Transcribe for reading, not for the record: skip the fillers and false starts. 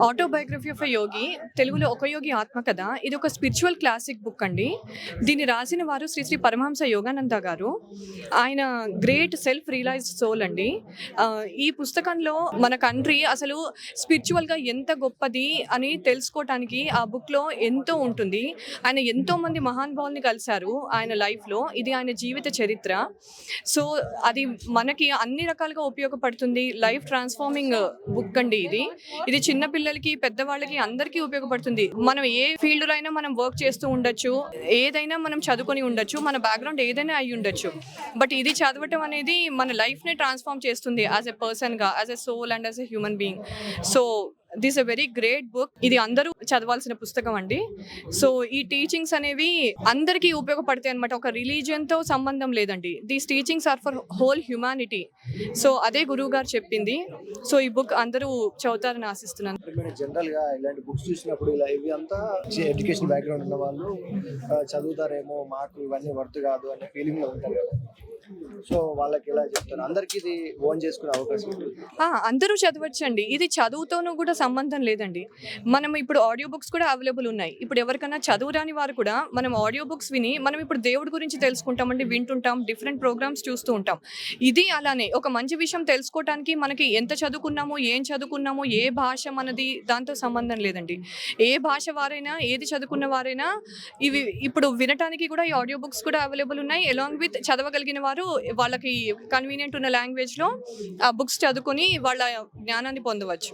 Autobiography of a యోగి, తెలుగులో ఒక యోగి ఆత్మకథ. ఇది ఒక స్పిరిచువల్ క్లాసిక్ బుక్ అండి. దీన్ని రాసిన వారు శ్రీ శ్రీ పరమహంస యోగానంద గారు. ఆయన గ్రేట్ సెల్ఫ్ రియలైజ్డ్ సోల్ అండి. ఈ పుస్తకంలో మన కంట్రీ అసలు స్పిరిచువల్గా ఎంత గొప్పది అని తెలుసుకోవటానికి ఆ బుక్లో ఎంతో ఉంటుంది. ఆయన ఎంతో మంది మహానుభావుల్ని కలిశారు ఆయన లైఫ్లో. ఇది ఆయన జీవిత చరిత్ర. సో అది మనకి అన్ని రకాలుగా ఉపయోగపడుతుంది. లైఫ్ ట్రాన్స్ఫార్మింగ్ బుక్ అండి ఇది. ఇది చిన్న పిల్లలకి, పెద్దవాళ్ళకి అందరికీ ఉపయోగపడుతుంది. మనం ఏ ఫీల్డ్లో అయినా మనం వర్క్ చేస్తూ ఉండొచ్చు, ఏదైనా మనం చదువుకొని ఉండొచ్చు, మన బ్యాక్గ్రౌండ్ ఏదైనా అయి ఉండొచ్చు. బట్ ఇది చదవటం అనేది మన లైఫ్ని ట్రాన్స్ఫార్మ్ చేస్తుంది యాజ్ ఎ పర్సన్గా, as a soul and as a human being. So this a very great book. ఇది అందరూ చదవాల్సిన పుస్తకం అండి. సో ఈ టీచింగ్స్ అనేవి అందరికీ ఉపయోగపడతాయి అనమాట. ఒక రిలీజియన్తో సంబంధం లేదండి. These teachings are for whole humanity. So అదే గురువు గారు చెప్పింది. సో ఈ బుక్ అందరూ చదువుతారని ఆశిస్తున్నాను. జనరల్ గా ఇలాంటి బుక్స్ చూసినప్పుడు ఇలా ఇవి అంతా ఎడ్యుకేషన్ బ్యాక్గ్రౌండ్ ఉన్న వాళ్ళు చదువుతారేమో, మాకు ఇవన్నీ వర్త్ కాదు అనే ఫీలింగ్ లో ఉంటారు కదా. సో వాళ్ళకి ఎలా చెప్తారు? అందరికి ఇది ఓన్ చేసుకునే అవకాశం ఉంటుంది. అందరూ చదవచ్చండి. ఇది చదువుతోనూ కూడా సంబంధం లేదండి. మనం ఇప్పుడు ఆడియో బుక్స్ కూడా అవైలబుల్ ఉన్నాయి. ఇప్పుడు ఎవరికైనా చదువురాని వారు కూడా మనం ఆడియో బుక్స్ విని మనం ఇప్పుడు దేవుడి గురించి తెలుసుకుంటామండి, వింటుంటాం, డిఫరెంట్ ప్రోగ్రామ్స్ చూస్తూ ఉంటాం. ఇది అలానే ఒక మంచి విషయం తెలుసుకోవటానికి మనకి ఎంత చదువుకున్నామో, ఏం చదువుకున్నామో, ఏ భాష మనది దాంతో సంబంధం లేదండి. ఏ భాష వారైనా, ఏది చదువుకున్న వారైనా ఇవి ఇప్పుడు వినటానికి కూడా ఈ ఆడియో బుక్స్ కూడా అవైలబుల్ ఉన్నాయి. అలాంగ్ విత్ చదవగలిగిన వారు వాళ్ళకి కన్వీనియంట్ ఉన్న లాంగ్వేజ్లో ఆ బుక్స్ చదువుకొని వాళ్ళ జ్ఞానాన్ని పొందవచ్చు.